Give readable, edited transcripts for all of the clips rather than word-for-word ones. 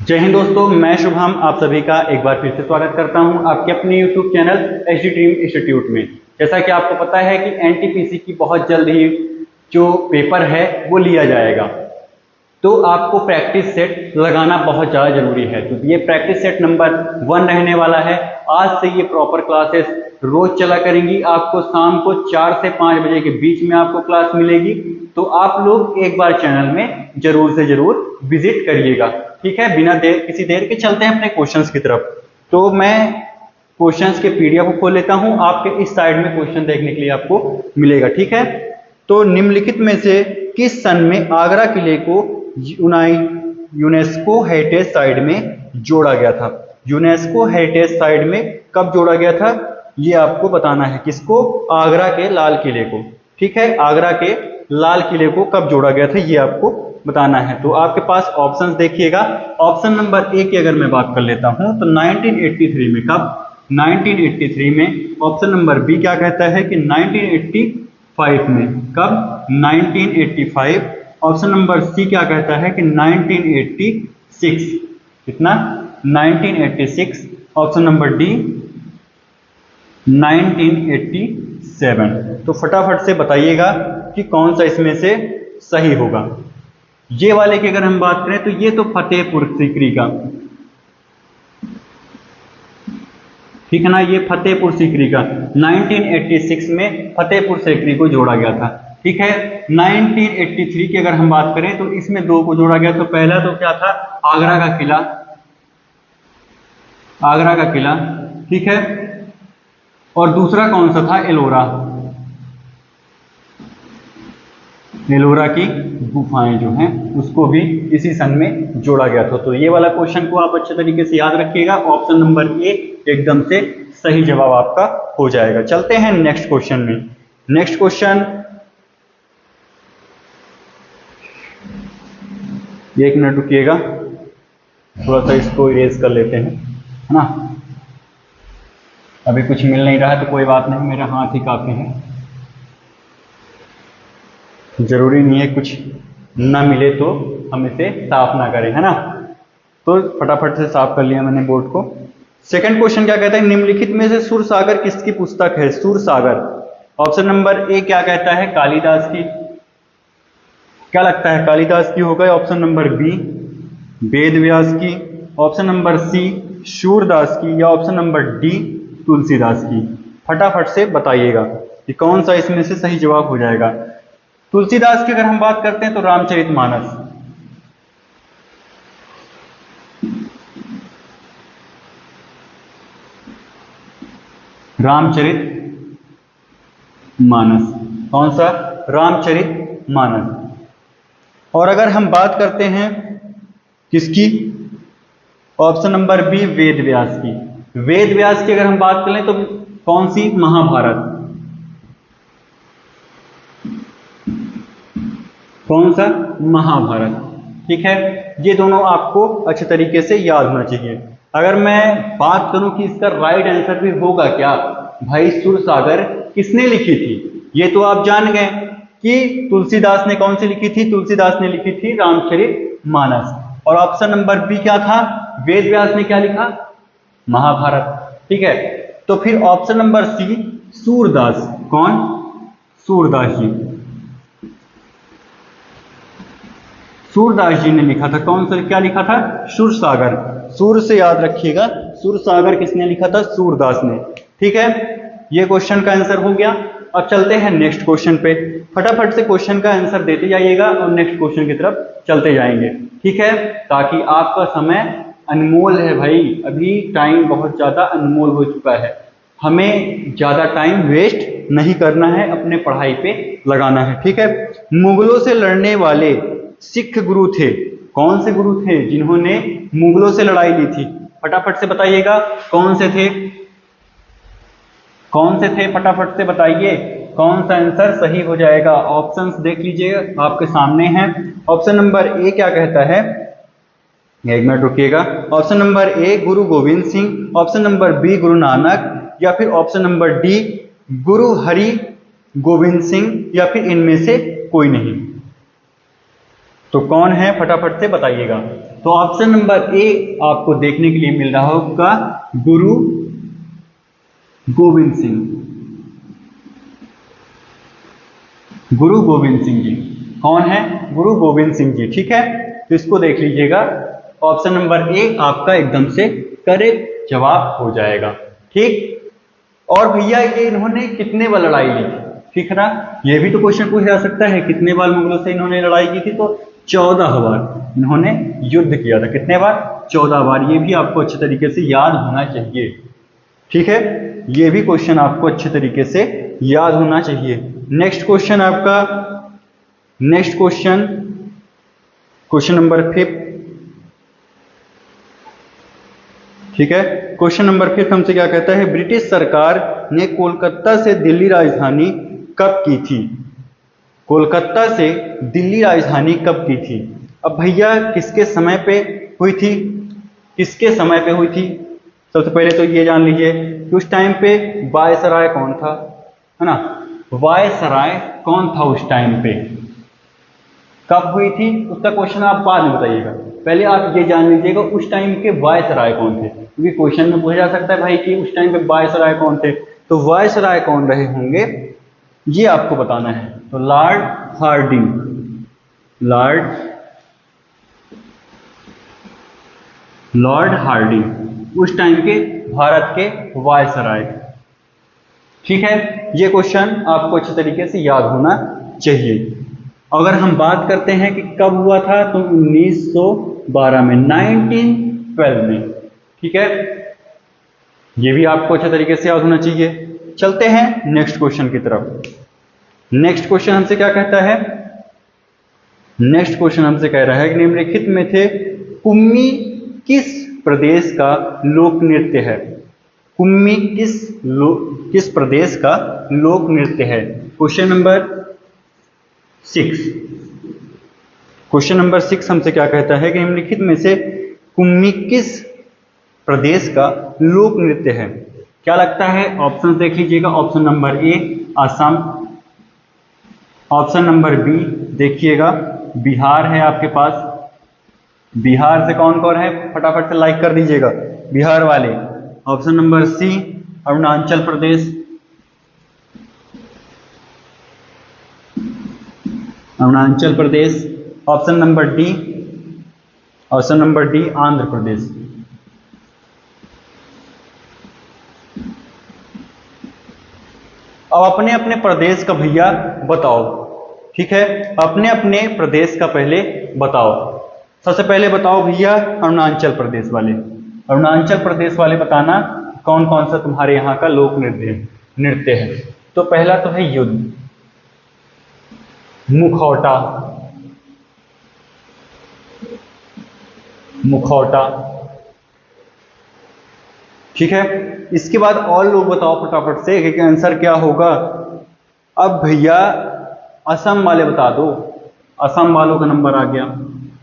जय हिंद दोस्तों, मैं शुभम आप सभी का एक बार फिर से स्वागत करता हूं आपके अपने YouTube channel HD dream institute में। जैसा कि आपको पता है कि एनटीपीसी की बहुत जल्द ही जो पेपर है वो लिया जाएगा, तो आपको प्रैक्टिस सेट लगाना बहुत ज़्यादा जरूरी है। तो ये प्रैक्टिस सेट नंबर 1 रहने वाला है। आज से ये प्रॉपर क्लासेस रोज चला करेंगी। आपको शाम को 4 से 5 बजे के बीच में आपको क्लास मिलेगी, तो आप लोग एक बार चैनल में जरूर से जरूर विजिट करिएगा। ठीक है, बिना किसी देर के चलते हैं अपने क्वेश्चंस की तरफ। तो मैं क्वेश्चंस के पीडीएफ को खोल लेता हूं। आपके इस साइड में क्वेश्चन देखने के लिए आपको मिलेगा। ठीक है, तो निम्नलिखित में से किस सन में आगरा किले को यूनेस्को हेरिटेज साइट में जोड़ा गया था? यूनेस्को हेरिटेज साइट में कब जोड़ा गया था ये आपको बताना है। किसको? आगरा के लाल किले को। ठीक है, आगरा के लाल किले को कब जोड़ा गया था ये आपको बताना है। तो आपके पास ऑप्शंस देखिएगा। ऑप्शन नंबर ए की अगर मैं बात कर लेता हूं तो 1983 में। कब? 1983 में। ऑप्शन नंबर बी क्या कहता है कि 1985 में। कब? 1985। ऑप्शन नंबर सी क्या कहता है कि 1986। कितना? 1986। Option number D 1987। तो फटाफट से बताइएगा कि कौन सा इसमें से सही होगा। ये वाले की अगर हम बात करें तो ये तो फतेहपुर सीकरी का, ठीक है ना, ये फतेहपुर सीकरी का 1986 में फतेहपुर सीकरी को जोड़ा गया था। ठीक है, 1983 की अगर हम बात करें तो इसमें दो को जोड़ा गया। तो पहला तो क्या था? आगरा का किला, आगरा का किला। ठीक है, और दूसरा कौन सा था? एलोरा, एलोरा की गुफाएं जो हैं उसको भी इसी सन में जोड़ा गया था। तो ये वाला क्वेश्चन को आप अच्छे तरीके से याद रखिएगा। ऑप्शन नंबर ए एकदम से सही जवाब आपका हो जाएगा। चलते हैं नेक्स्ट क्वेश्चन में। नेक्स्ट क्वेश्चन, एक मिनट रुकिएगा, थोड़ा सा इसको इरेज कर लेते हैं, है ना। अभी कुछ मिल नहीं रहा है तो कोई बात नहीं, मेरा हाथ ही काफी है। जरूरी नहीं है कुछ ना मिले तो हम इसे साफ ना करें, है ना। तो फटाफट से साफ कर लिया मैंने बोर्ड को। सेकंड क्वेश्चन क्या कहता है? निम्नलिखित में से सुरसागर किसकी पुस्तक है? सुरसागर। ऑप्शन नंबर ए क्या कहता है? कालिदास की। क्या लगता है? कालिदास की होगा। ऑप्शन नंबर बी वेदव्यास की। ऑप्शन नंबर सी सूरदास की, या ऑप्शन नंबर डी तुलसीदास की। फटाफट से बताइएगा कि कौन सा इसमें से सही जवाब हो जाएगा। तुलसीदास की अगर हम बात करते हैं तो रामचरितमानस, रामचरितमानस। कौन सा? रामचरितमानस। और अगर हम बात करते हैं किसकी? ऑप्शन नंबर बी वेदव्यास की। वेदव्यास की अगर हम बात करें तो कौन सी? महाभारत। कौन सा? महाभारत। ठीक है, ये दोनों आपको अच्छे तरीके से याद होना चाहिए। अगर मैं बात करूं कि इसका राइट आंसर भी होगा क्या, भाई सुरसागर किसने लिखी थी ये तो आप जान गए कि तुलसीदास ने कौन सी लिखी थी? तुलसीदास ने लिखी थी रामचरितमानस। और ऑप्शन नंबर बी क्या था? वेदव्यास ने क्या लिखा? महाभारत। ठीक है, तो फिर ऑप्शन नंबर सी सूरदास। कौन? सूरदास जी। सूरदास जी ने लिखा था। कौन सा? क्या लिखा था? सुरसागर। सूर से याद रखिएगा, सुरसागर किसने लिखा था? सूरदास ने। ठीक है, ये क्वेश्चन का आंसर हो गया। अब चलते हैं नेक्स्ट क्वेश्चन पे। फटाफट से क्वेश्चन का आंसर देते जाइएगा और नेक्स्ट क्वेश्चन की तरफ चलते जाएंगे। ठीक है, ताकि आपका समय अनमोल है भाई, अभी टाइम बहुत ज्यादा अनमोल हो चुका है। हमें ज्यादा टाइम वेस्ट नहीं करना है, अपने पढ़ाई पे लगाना है। ठीक है, मुगलों से लड़ने वाले सिख गुरु थे। कौन से गुरु थे जिन्होंने मुगलों से लड़ाई ली थी? फटाफट से बताइएगा कौन से थे, कौन से थे? फटाफट से बताइए कौन सा आंसर सही हो जाएगा। ऑप्शंस देख लीजिए, आपके सामने हैं। ऑप्शन नंबर ए क्या कहता है? एक मिनट रुकिएगा। Option number A Guru Gobind Singh, option number B Guru Nanak, या फिर option number D Guru Hari Govind Singh, या फिर इनमें से कोई नहीं। तो कौन है फटाफट से बताइएगा। तो ऑप्शन नंबर ए आपको देखने के लिए मिल रहा होगा गुरु गोविंद सिंह। गुरु गोविंद सिंह जी कौन है? गुरु गोविंद सिंह जी। ठीक है, तो इसको देख लीजिएगा। ऑप्शन नंबर ए आपका एकदम से करेक्ट जवाब हो जाएगा। ठीक, और भैया ये इन्होंने कितने बार लड़ाई ली थी? ठीक है ना, ये भी तो क्वेश्चन पूछा जा सकता है, कितने बार मुगलों से इन्होंने लड़ाई की थी? तो 14 बार इन्होंने युद्ध किया था। कितने बार? 14 बार। ये भी आपको अच्छे तरीके से याद होना चाहिए। ठीक है, ये भी क्वेश्चन आपको अच्छे तरीके से याद होना चाहिए। नेक्स्ट क्वेश्चन आपका, नेक्स्ट क्वेश्चन, क्वेश्चन नंबर 5। ठीक है, क्वेश्चन नंबर 5 हमसे क्या कहता है? ब्रिटिश सरकार ने कोलकाता से दिल्ली राजधानी कब की थी? कोलकाता से दिल्ली राजधानी कब की थी? अब भैया किसके समय पे हुई थी? किसके समय पे हुई थी? सबसे पहले तो ये जान लीजिए कि उस टाइम पे वायसराय कौन था, है ना? वायसराय कौन था उस टाइम पे? कब हुई थी उसका क्वेश्चन आप बाद में बताइएगा। पहले आप ये जान लीजिएगा उस टाइम के वायसराय कौन थे, क्योंकि क्वेश्चन में पूछा जा सकता है भाई कि उस टाइम पे वायसराय कौन थे। तो वायसराय कौन रहे होंगे ये आपको बताना है। तो लॉर्ड हार्डिंग, लॉर्ड हार्डिंग उस टाइम के भारत के वायसराय। ठीक है, ये क्वेश्चन आपको अच्छे तरीके से याद होना चाहिए। अगर हम बात करते हैं कि कब हुआ था, तो 1912 में, 1912 में। ठीक है, ये भी आपको अच्छे तरीके से याद होना चाहिए। चलते हैं नेक्स्ट क्वेश्चन की तरफ। नेक्स्ट क्वेश्चन हमसे क्या कहता है? नेक्स्ट क्वेश्चन हमसे कह रहा है कि निम्नलिखित में से कुम्मी किस प्रदेश का लोक नृत्य है? कुम्मी किस प्रदेश का लोक नृत्य है? Question number 6। क्वेश्चन नंबर 6 हमसे क्या कहता है कि निम्नलिखित में से कुम्मी किस प्रदेश का लोक नृत्य है? क्या लगता है? ऑप्शन देख लीजिएगा। Option number A Assam, option number B देखिएगा बिहार है आपके पास। बिहार से कौन कौन है फटाफट से लाइक कर दीजिएगा, बिहार वाले। Option number C Arunachal Pradesh, Arunachal Pradesh. Option number D, option number D Andhra Pradesh. अब अपने अपने प्रदेश का भैया बताओ। ठीक है, अपने अपने प्रदेश का पहले बताओ। सबसे पहले बताओ भैया अरुणाचल प्रदेश वाले, अरुणाचल प्रदेश वाले बताना कौन कौन सा तुम्हारे यहाँ का लोक नृत्य है। तो पहला तो है युद्ध, मुखौटा, मुखौटा। ठीक है, इसके बाद और लोग बताओ फटाफट से कि आंसर क्या होगा। अब भैया असम वाले बता दो, असम वालों का नंबर आ गया।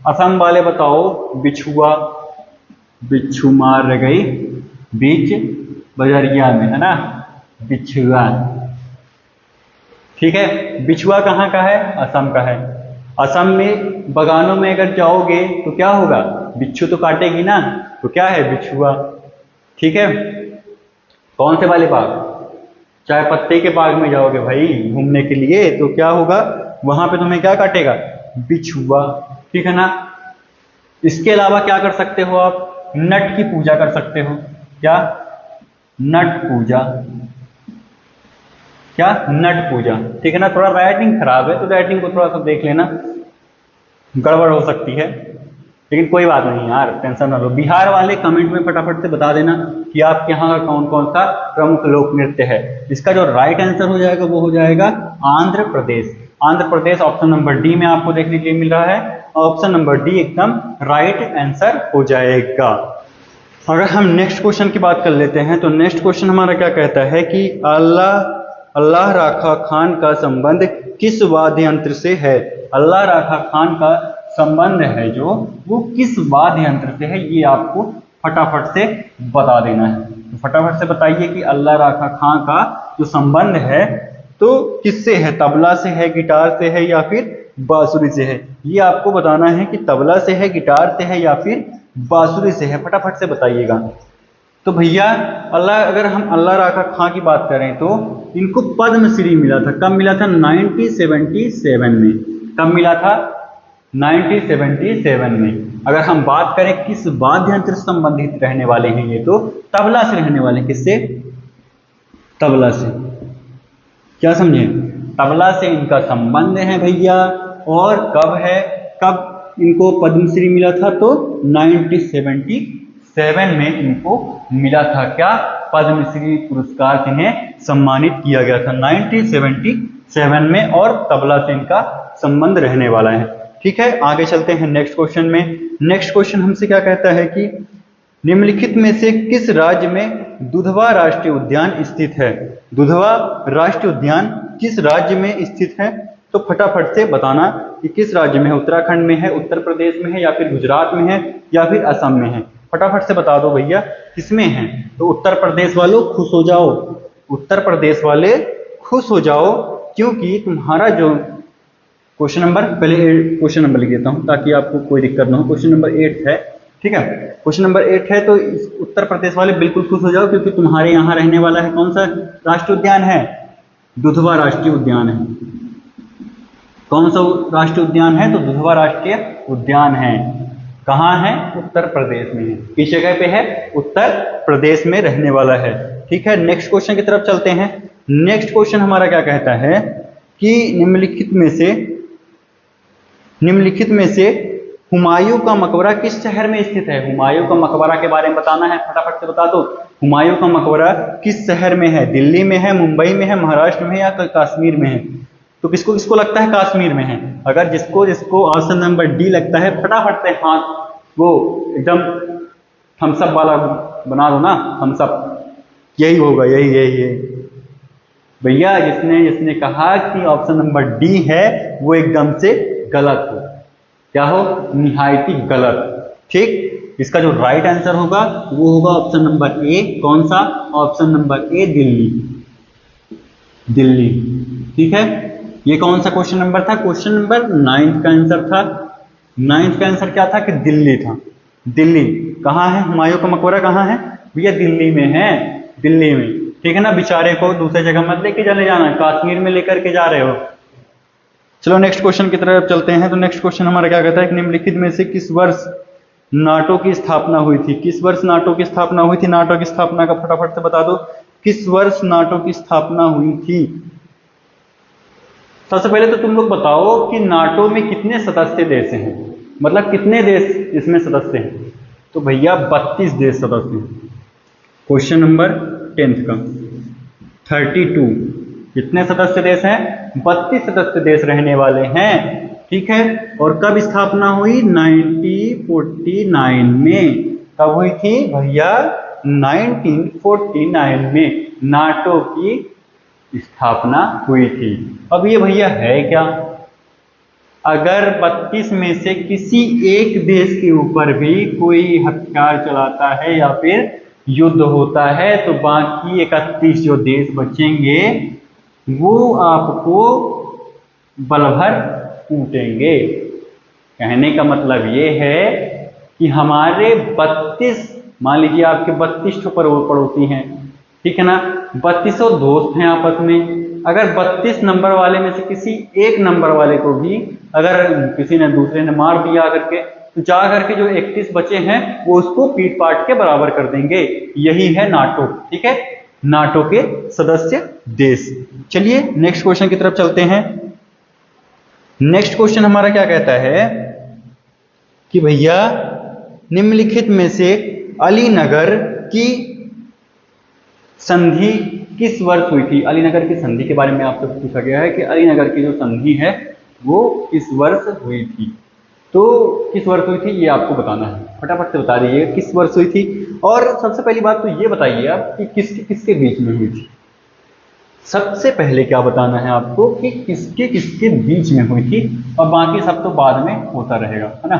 असम वाले बताओ बिछुआ, बिच्छू मार गई बीच बजरिया में, है ना, बिछुआ। ठीक है, बिछुआ कहाँ का है? असम का है। असम में बगानों में अगर जाओगे तो क्या होगा? बिच्छू तो काटेगी ना, तो क्या है? बिछुआ। ठीक है, कौन से वाले बाग? चाय पत्ते के बाग में जाओगे भाई घूमने के लिए तो क्या होगा? वहां पे तुम्हें क्या काटेगा? बिछुआ। ठीक है ना। इसके अलावा क्या कर सकते हो आप? नट की पूजा कर सकते हो। क्या? नट पूजा। क्या? नट पूजा। ठीक है ना। थोड़ा राइटिंग खराब है तो राइटिंग को थोड़ा सा देख लेना, गड़बड़ हो सकती है, लेकिन कोई बात नहीं यार, टेंशन ना लो। बिहार वाले कमेंट में फटाफट से बता देना कि आपके यहाँ का कौन कौन सा प्रमुख लोक नृत्य है। इसका जो राइट आंसर हो जाएगा वो हो जाएगा Andhra Pradesh. Andhra Pradesh option number D में आपको देखने के लिए मिल रहा है। ऑप्शन नंबर डी एकदम राइट आंसर हो जाएगा। अगर हम नेक्स्ट क्वेश्चन की बात कर लेते हैं तो नेक्स्ट क्वेश्चन हमारा क्या कहता है कि अल्लाह राखा खान का संबंध किस वाद्य यंत्र से है? अल्लाह राखा खान का संबंध है जो वो किस वाद्य यंत्र से है, ये आपको फटाफट से बता देना है। तो फटाफट से बताइए कि अल्लाह राखा खान का जो संबंध है तो किससे है? तबला से है, गिटार से है या फिर बांसुरी से है। ये आपको बताना है कि तबला से है, गिटार से है या फिर बांसुरी से है, फटाफट से बताइएगा। तो भैया अल्लाह, अगर हम अल्लाह राखा खां की बात करें तो इनको पद्मश्री मिला था। कब मिला था? 1977 में। कब मिला था? 1977 में। अगर हम बात करें किस वाद्य यंत्र से संबंधित रहने वाले हैं ये, तो तबला से रहने वाले हैं। किससे? तबला से। क्या समझे? तबला से इनका संबंध है भैया। और कब है, कब इनको पद्मश्री मिला था? तो 1977 में इनको मिला था। क्या? पद्मश्री पुरस्कार से इन्हें सम्मानित किया गया था 1977 में। और तबला से इनका संबंध रहने वाला है। ठीक है, आगे चलते हैं नेक्स्ट क्वेश्चन में। नेक्स्ट क्वेश्चन हमसे क्या कहता है कि निम्नलिखित में से किस राज्य में दुधवा राष्ट्रीय उद्यान स्थित है? दुधवा राष्ट्रीय उद्यान किस राज्य में स्थित है? तो फटाफट से बताना कि किस राज्य में है। उत्तराखंड में है, उत्तर प्रदेश में है, या फिर गुजरात में है, या फिर असम में है? फटाफट से बता दो भैया किसमें है। तो उत्तर प्रदेश वालों खुश हो जाओ, उत्तर प्रदेश वाले खुश हो जाओ, क्योंकि तुम्हारा जो क्वेश्चन नंबर, पहले क्वेश्चन नंबर लिख देता हूं ताकि आपको कोई दिक्कत ना हो। क्वेश्चन नंबर 8 है, ठीक है, क्वेश्चन नंबर 8 है। तो उत्तर प्रदेश वाले बिल्कुल खुश हो जाओ, क्योंकि तुम्हारे यहाँ रहने वाला है कौन सा राष्ट्रीय उद्यान है? दुधवा राष्ट्रीय उद्यान है। कौन सा राष्ट्रीय उद्यान है? तो दुधवा राष्ट्रीय उद्यान है। कहाँ है? उत्तर प्रदेश में है। किस जगह पे है? उत्तर प्रदेश में रहने वाला है। ठीक है, नेक्स्ट क्वेश्चन की तरफ चलते हैं। नेक्स्ट क्वेश्चन हमारा क्या कहता है कि निम्नलिखित में से हुमायूं का मकबरा किस शहर में स्थित है? हुमायूं का मकबरा के बारे में बताना है, फटाफट से बता दो। हुमायूं का मकबरा किस शहर में है? दिल्ली में है, मुंबई में है, महाराष्ट्र में है, या कश्मीर में है? तो किसको किसको लगता है कश्मीर में है? अगर जिसको जिसको ऑप्शन नंबर डी लगता है, फटाफट से हाथ वो एकदम थम्स अप वाला बना दो ना, थम्स अप। यही होगा, यही भैया। जिसने कहा कि ऑप्शन नंबर डी है वो एकदम से गलत हो। क्या हो? निहायती गलत। ठीक, इसका जो राइट आंसर होगा वो होगा ऑप्शन नंबर ए। कौन सा? ऑप्शन नंबर ए, दिल्ली। ठीक है, ये कौन सा क्वेश्चन नंबर था? क्वेश्चन नंबर 9 का आंसर था। 9 का आंसर क्या था? कि दिल्ली था। दिल्ली कहाँ है? हुमायूं का मकबरा कहाँ है भैया? दिल्ली में है, दिल्ली में। ठीक है ना, बेचारे को दूसरी जगह मत लेके चले जाना, कश्मीर में लेकर के जा रहे हो। चलो नेक्स्ट क्वेश्चन की तरफ चलते हैं। तो नेक्स्ट क्वेश्चन हमारा क्या कहता है कि निम्नलिखित में से किस वर्ष नाटो की स्थापना हुई थी? किस वर्ष नाटो की स्थापना हुई थी? नाटो की स्थापना का फटाफट से बता दो। किस वर्ष नाटो की स्थापना हुई थी? सबसे पहले तो तुम लोग बताओ कि नाटो में कितने सदस्य देश हैं, मतलब कितने देश इसमें सदस्य हैं? तो भैया 32 देश सदस्य हैं। क्वेश्चन नंबर 10 का 32 कितने सदस्य देश हैं? 32 सदस्य देश रहने वाले हैं। ठीक है, और कब स्थापना हुई? 1949 में। कब हुई थी भैया? 1949 में नाटो की स्थापना हुई थी। अब ये भैया है क्या? अगर 32 में से किसी एक देश के ऊपर भी कोई हथियार चलाता है या फिर युद्ध होता है, तो बाकी 31 जो देश बचेंगे वो आपको बलभर कूटेंगे। कहने का मतलब ये है कि हमारे 32, मान लीजिए आपके 32 पड़ोसी हैं, ठीक है ना, 32 दोस्त हैं आपस में। अगर 32 नंबर वाले में से किसी एक नंबर वाले को भी अगर किसी ने दूसरे ने मार दिया करके, तो जा करके जो 31 बचे हैं वो उसको पीट पाट के बराबर कर देंगे। यही है नाटो। ठीक है, नाटो के सदस्य देश। चलिए नेक्स्ट क्वेश्चन की तरफ चलते हैं। नेक्स्ट क्वेश्चन हमारा क्या कहता है कि भैया निम्नलिखित में से अलीनगर की संधि किस वर्ष हुई थी? अलीनगर की संधि के बारे में आपसे पूछा गया है कि अलीनगर की जो संधि है वो किस वर्ष हुई थी। तो किस वर्ष हुई थी ये आपको बताना है, फटाफट से बता दीजिएगा किस वर्ष हुई थी। और सबसे पहली बात तो ये बताइए आप कि किसके किसके बीच में हुई थी। सबसे पहले क्या बताना है आपको कि किसके किसके बीच में हुई थी, और बाकी सब तो बाद में होता रहेगा, है ना।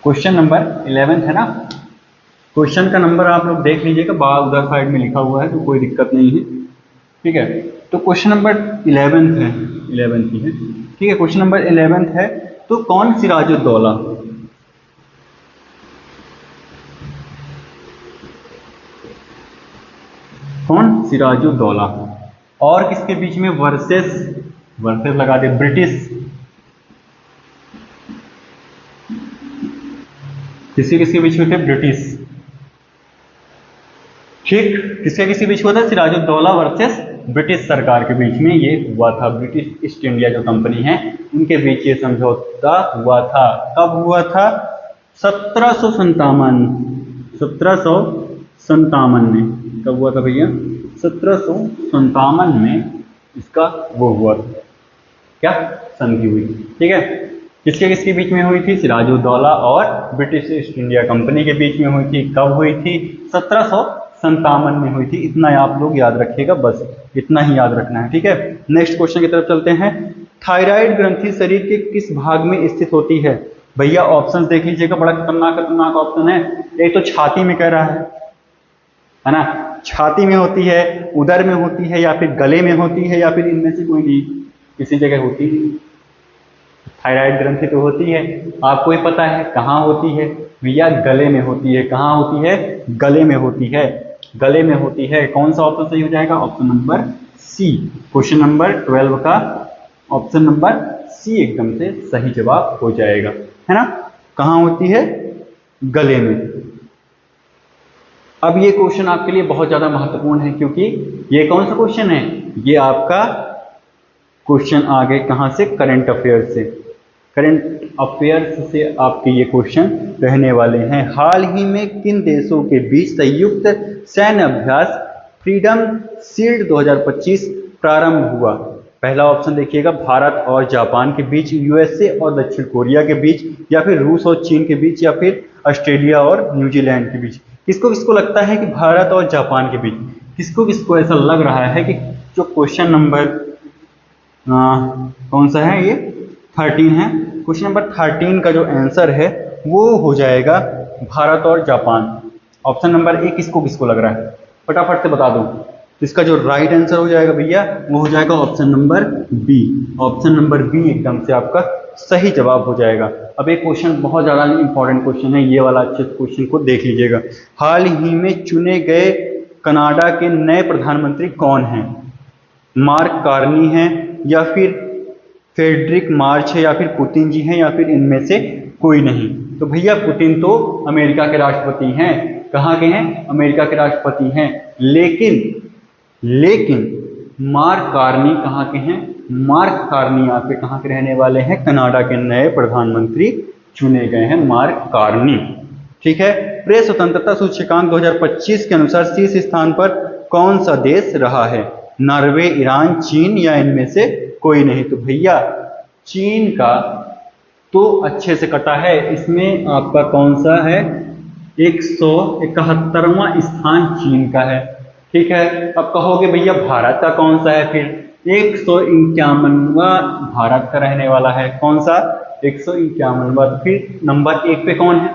क्वेश्चन नंबर 11 है ना। क्वेश्चन का नंबर आप लोग देख लीजिएगा, बाहर उधर साइड में लिखा हुआ है, तो कोई दिक्कत नहीं है। ठीक है, तो क्वेश्चन नंबर 11 है, 11 ही है। ठीक है, क्वेश्चन नंबर 11 है, तो कौन सिराजुद्दौला, कौन सिराजुद्दौला और किसके बीच में वर्सेस, वर्सेस लगा दे, ब्रिटिश, किसके किसके बीच में थे, ब्रिटिश। ठीक, किसके किसके बीच हुआ था, सिराजुद्दौला वर्सेस ब्रिटिश सरकार के बीच में ये हुआ था। ब्रिटिश ईस्ट इंडिया जो कंपनी है उनके बीच ये समझौता हुआ था। कब हुआ था, 1757, 1757 में। कब हुआ था भैया, 1757 में इसका वो हुआ, क्या संधि हुई। ठीक है, किसके किसके बीच में हुई थी, सिराजुद्दौला और ब्रिटिश ईस्ट इंडिया कंपनी के बीच में हुई थी। कब हुई थी, 1757 में हुई थी। इतना आप लोग याद रखिएगा, बस इतना ही याद रखना है। ठीक है, नेक्स्ट क्वेश्चन की तरफ चलते हैं। थायराइड ग्रंथि शरीर के किस भाग में स्थित होती है। भैया ऑप्शंस देख लीजिएगा, बड़ा खतरनाक खतरनाक ऑप्शन है। एक तो छाती में कह रहा है ना, छाती में होती है, उदर में होती है, या फिर गले में होती है, या फिर इनमें से कोई नहीं, किसी जगह होती है। थायराइड ग्रंथि तो होती है, आपको ही पता है कहाँ होती है भैया, गले में होती है। कहाँ होती है, गले में होती है, गले में होती है। कौन सा ऑप्शन सही हो जाएगा, option number C. Question number 12 का ऑप्शन नंबर सी एकदम से सही जवाब हो जाएगा, है ना। कहाँ होती है, गले में। अब ये क्वेश्चन आपके लिए बहुत ज्यादा महत्वपूर्ण है, क्योंकि ये कौन सा क्वेश्चन है, ये आपका क्वेश्चन आ गए कहां से, करंट अफेयर से। करंट अफेयर्स से आपके ये क्वेश्चन रहने वाले हैं। हाल ही में किन देशों के बीच संयुक्त सैन्य अभ्यास फ्रीडम शील्ड 2025 प्रारंभ हुआ। पहला ऑप्शन देखिएगा, भारत और जापान के बीच, यूएसए और दक्षिण कोरिया के बीच, या फिर रूस और चीन के बीच, या फिर ऑस्ट्रेलिया और न्यूजीलैंड के बीच। किसको किसको लगता है कि भारत और जापान के बीच, किसको किसको ऐसा लग रहा है कि जो क्वेश्चन नंबर कौन सा है, ये 13 है। क्वेश्चन नंबर 13 का जो आंसर है वो हो जाएगा भारत और जापान। ऑप्शन नंबर ए किसको किसको लग रहा है, फटाफट से बता दो। इसका जो राइट आंसर हो जाएगा भैया वो हो जाएगा option number B. Option number B एकदम से आपका सही जवाब हो जाएगा। अब एक क्वेश्चन बहुत ज्यादा इंपॉर्टेंट क्वेश्चन है, ये वाला अच्छे क्वेश्चन को देख लीजिएगा। हाल ही में चुने गए कनाडा के नए प्रधानमंत्री कौन हैं। मार्क कार्नी हैं, या फिर फेडरिक मार्च है, या फिर पुतिन जी हैं, या फिर इनमें से कोई नहीं। तो भैया पुतिन तो अमेरिका के राष्ट्रपति हैं। कहाँ के हैं, अमेरिका के राष्ट्रपति हैं। लेकिन मार्क कार्नी कहाँ के हैं, मार्क कार्नी यहाँ पे कहाँ के रहने वाले हैं, कनाडा के नए प्रधानमंत्री चुने गए हैं मार्क कार्नी। ठीक है, प्रेस स्वतंत्रता सूचकांक 2025 के अनुसार शीर्ष स्थान पर कौन सा देश रहा है। नॉर्वे, ईरान, चीन, या इनमें से कोई नहीं। तो भैया चीन का तो अच्छे से कटा है, इसमें आपका कौन सा है, 171वां स्थान चीन का है। ठीक है, अब कहोगे भैया भारत का कौन सा है, फिर 151वां भारत का रहने वाला है। कौन सा, 151वां। फिर नंबर 1 पे कौन है,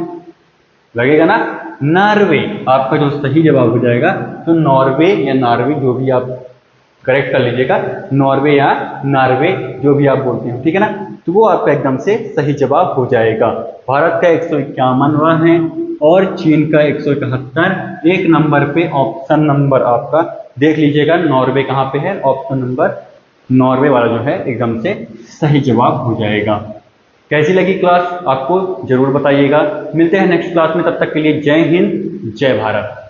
लगेगा ना नॉर्वे। आपका जो सही जवाब हो जाएगा तो नॉर्वे या नॉर्वे जो भी आप करेक्ट कर लीजिएगा, नॉर्वे या नॉर्वे जो भी आप बोलते हैं, ठीक है ना। तो वो आपका एकदम से सही जवाब हो जाएगा। भारत का 151वां है और चीन का 171। एक नंबर पे ऑप्शन नंबर आपका देख लीजिएगा, नॉर्वे कहाँ पे है, ऑप्शन नंबर नॉर्वे वाला जो है एकदम से सही जवाब हो जाएगा। कैसी लगी क्लास आपको जरूर बताइएगा। मिलते हैं नेक्स्ट क्लास में, तब तक के लिए जय हिंद जय भारत।